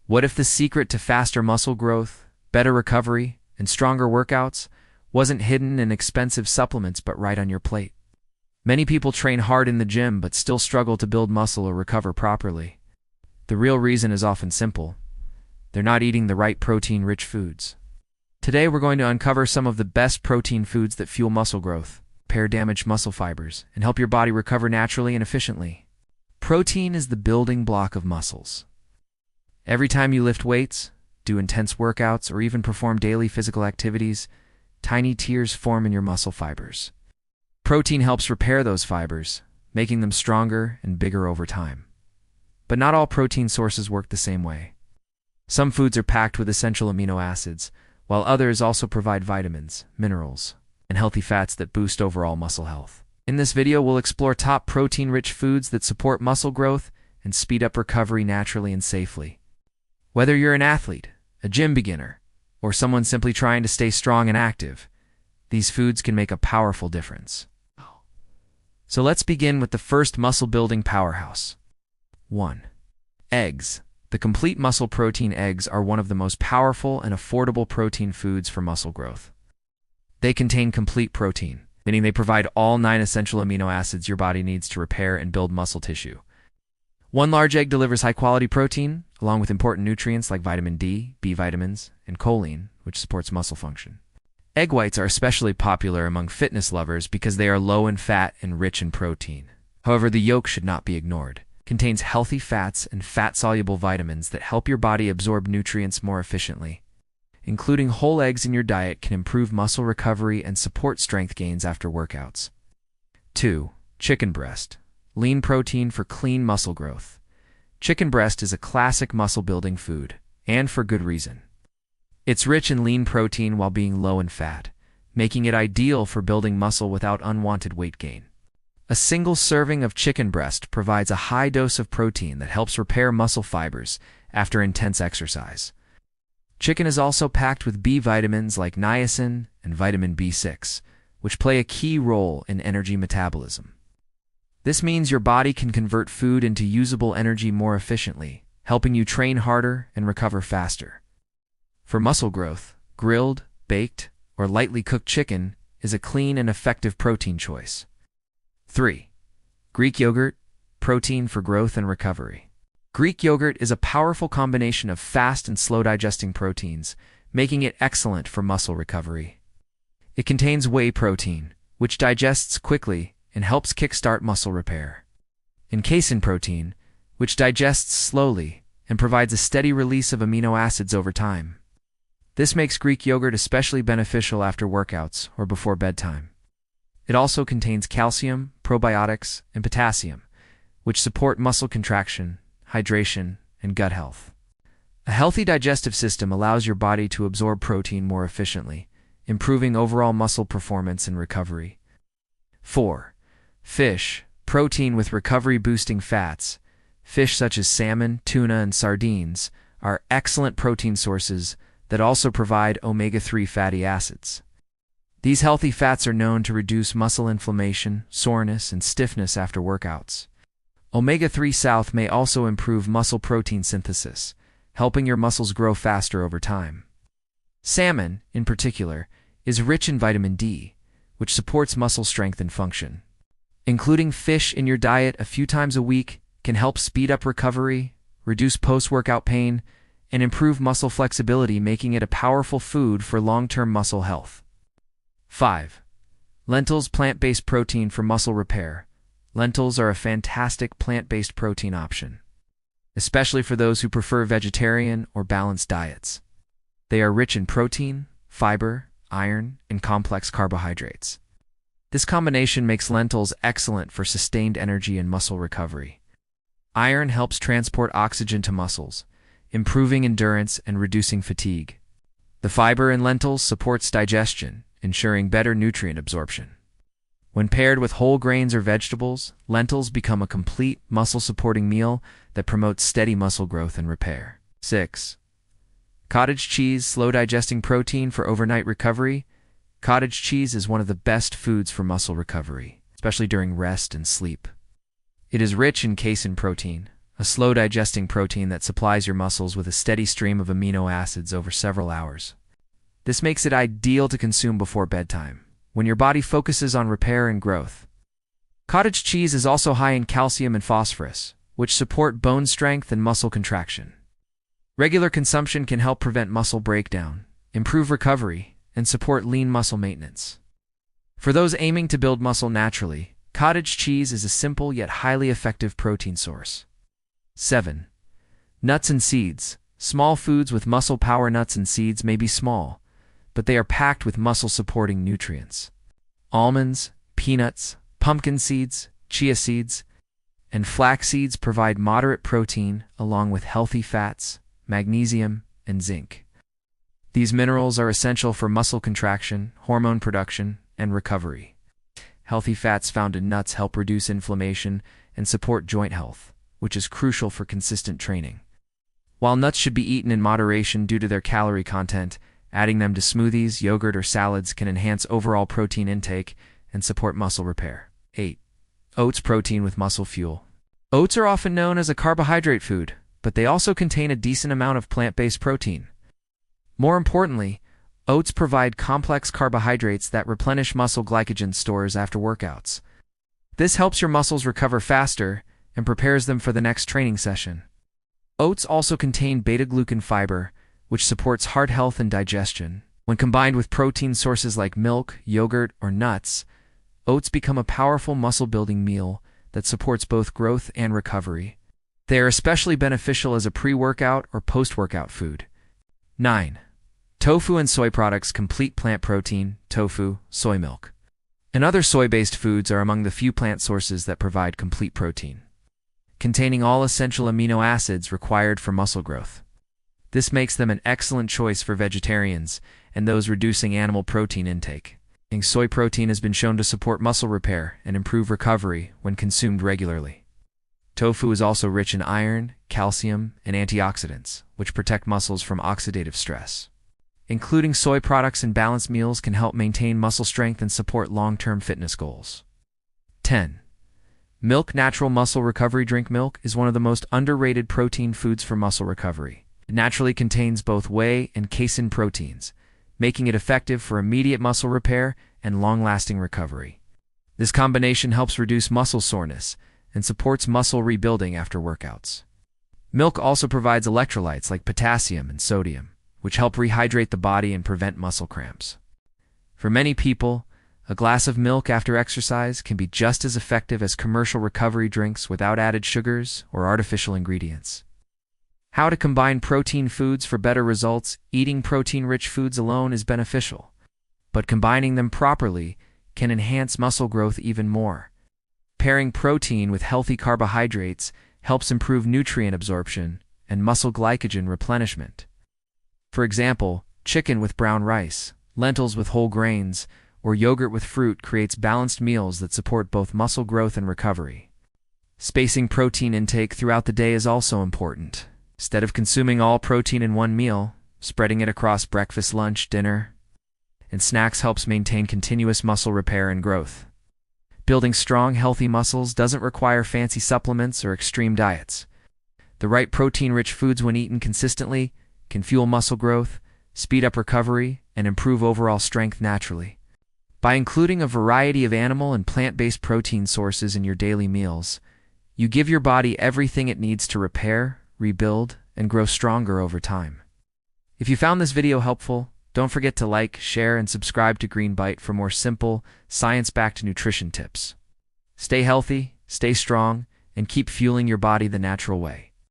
What if the secret to faster muscle growth, better recovery, and stronger workouts wasn't hidden in expensive supplements but right on your plate? Many people train hard in the gym but still struggle to build muscle or recover properly. The real reason is often simple. They're not eating the right protein-rich foods. Today we're going to uncover some of the best protein foods that fuel muscle growth, repair damaged muscle fibers, and help your body recover naturally and efficiently. Protein is the building block of muscles. Every time you lift weights, do intense workouts, or even perform daily physical activities, tiny tears form in your muscle fibers. Protein helps repair those fibers, making them stronger and bigger over time. But not all protein sources work the same way. Some foods are packed with essential amino acids, while others also provide vitamins, minerals, and healthy fats that boost overall muscle health. In this video, we'll explore top protein-rich foods that support muscle growth and speed up recovery naturally and safely. Whether you're an athlete, a gym beginner, or someone simply trying to stay strong and active, these foods can make a powerful difference. So let's begin with the first muscle-building powerhouse. 1. Eggs. The complete muscle protein eggs are one of the most powerful and affordable protein foods for muscle growth. They contain complete protein, meaning they provide all 9 essential amino acids your body needs to repair and build muscle tissue. One large egg delivers high-quality protein, along with important nutrients like vitamin D, B vitamins, and choline, which supports muscle function. Egg whites are especially popular among fitness lovers because they are low in fat and rich in protein. However, the yolk should not be ignored. It contains healthy fats and fat-soluble vitamins that help your body absorb nutrients more efficiently. Including whole eggs in your diet can improve muscle recovery and support strength gains after workouts. 2. Chicken breast. Lean protein for clean muscle growth. Chicken breast is a classic muscle-building food, and for good reason. It's rich in lean protein while being low in fat, making it ideal for building muscle without unwanted weight gain. A single serving of chicken breast provides a high dose of protein that helps repair muscle fibers after intense exercise. Chicken is also packed with B vitamins like niacin and vitamin B6, which play a key role in energy metabolism. This means your body can convert food into usable energy more efficiently, helping you train harder and recover faster. For muscle growth, grilled, baked, or lightly cooked chicken is a clean and effective protein choice. 3. Greek yogurt, protein for growth and recovery. Greek yogurt is a powerful combination of fast and slow-digesting proteins, making it excellent for muscle recovery. It contains whey protein, which digests quickly and helps kickstart muscle repair, and casein protein, which digests slowly and provides a steady release of amino acids over time. This makes Greek yogurt especially beneficial after workouts or before bedtime. It also contains calcium, probiotics, and potassium, which support muscle contraction, hydration, and gut health. A healthy digestive system allows your body to absorb protein more efficiently, improving overall muscle performance and recovery. 4. Fish, protein with recovery-boosting fats. Fish such as salmon, tuna, and sardines are excellent protein sources that also provide omega-3 fatty acids. These healthy fats are known to reduce muscle inflammation, soreness, and stiffness after workouts. Omega-3 South may also improve muscle protein synthesis, helping your muscles grow faster over time. Salmon, in particular, is rich in vitamin D, which supports muscle strength and function. Including fish in your diet a few times a week can help speed up recovery, reduce post-workout pain, and improve muscle flexibility, making it a powerful food for long-term muscle health. 5. Lentils, plant-based protein for muscle repair. Lentils are a fantastic plant-based protein option, especially for those who prefer vegetarian or balanced diets. They are rich in protein, fiber, iron, and complex carbohydrates. This combination makes lentils excellent for sustained energy and muscle recovery. Iron helps transport oxygen to muscles, improving endurance and reducing fatigue. The fiber in lentils supports digestion, ensuring better nutrient absorption. When paired with whole grains or vegetables, lentils become a complete muscle-supporting meal that promotes steady muscle growth and repair. 6. Cottage cheese, slow-digesting protein for overnight recovery. Cottage cheese is one of the best foods for muscle recovery, especially during rest and sleep. It is rich in casein protein, a slow-digesting protein that supplies your muscles with a steady stream of amino acids over several hours. This makes it ideal to consume before bedtime, when your body focuses on repair and growth. Cottage cheese is also high in calcium and phosphorus, which support bone strength and muscle contraction. Regular consumption can help prevent muscle breakdown, improve recovery, and support lean muscle maintenance. For those aiming to build muscle naturally, cottage cheese is a simple yet highly effective protein source. 7. Nuts and seeds. Small foods with muscle power. Nuts and seeds may be small, but they are packed with muscle-supporting nutrients. Almonds, peanuts, pumpkin seeds, chia seeds, and flax seeds provide moderate protein along with healthy fats, magnesium, and zinc. These minerals are essential for muscle contraction, hormone production, and recovery. Healthy fats found in nuts help reduce inflammation and support joint health, which is crucial for consistent training. While nuts should be eaten in moderation due to their calorie content, adding them to smoothies, yogurt, or salads can enhance overall protein intake and support muscle repair. 8. Oats. Protein with muscle fuel. Oats are often known as a carbohydrate food, but they also contain a decent amount of plant-based protein. More importantly, oats provide complex carbohydrates that replenish muscle glycogen stores after workouts. This helps your muscles recover faster and prepares them for the next training session. Oats also contain beta-glucan fiber, which supports heart health and digestion. When combined with protein sources like milk, yogurt, or nuts, oats become a powerful muscle-building meal that supports both growth and recovery. They are especially beneficial as a pre-workout or post-workout food. 9. Tofu and soy products. Complete plant protein, tofu, soy milk, and other soy-based foods are among the few plant sources that provide complete protein, containing all essential amino acids required for muscle growth. This makes them an excellent choice for vegetarians and those reducing animal protein intake. Soy protein has been shown to support muscle repair and improve recovery when consumed regularly. Tofu is also rich in iron, calcium, and antioxidants, which protect muscles from oxidative stress. Including soy products in balanced meals can help maintain muscle strength and support long-term fitness goals. 10. Milk. Natural muscle recovery drink. Milk is one of the most underrated protein foods for muscle recovery. It naturally contains both whey and casein proteins, making it effective for immediate muscle repair and long-lasting recovery. This combination helps reduce muscle soreness and supports muscle rebuilding after workouts. Milk also provides electrolytes like potassium and sodium, which help rehydrate the body and prevent muscle cramps. For many people, a glass of milk after exercise can be just as effective as commercial recovery drinks without added sugars or artificial ingredients. How to combine protein foods for better results. Eating protein-rich foods alone is beneficial, but combining them properly can enhance muscle growth even more. Pairing protein with healthy carbohydrates helps improve nutrient absorption and muscle glycogen replenishment. For example, chicken with brown rice, lentils with whole grains, or yogurt with fruit creates balanced meals that support both muscle growth and recovery. Spacing protein intake throughout the day is also important. Instead of consuming all protein in one meal, spreading it across breakfast, lunch, dinner, and snacks helps maintain continuous muscle repair and growth. Building strong, healthy muscles doesn't require fancy supplements or extreme diets. The right protein-rich foods, when eaten consistently, can fuel muscle growth, speed up recovery, and improve overall strength naturally. By including a variety of animal and plant-based protein sources in your daily meals, you give your body everything it needs to repair, rebuild, and grow stronger over time. If you found this video helpful, don't forget to like, share, and subscribe to Green Bite for more simple, science-backed nutrition tips. Stay healthy, stay strong, and keep fueling your body the natural way.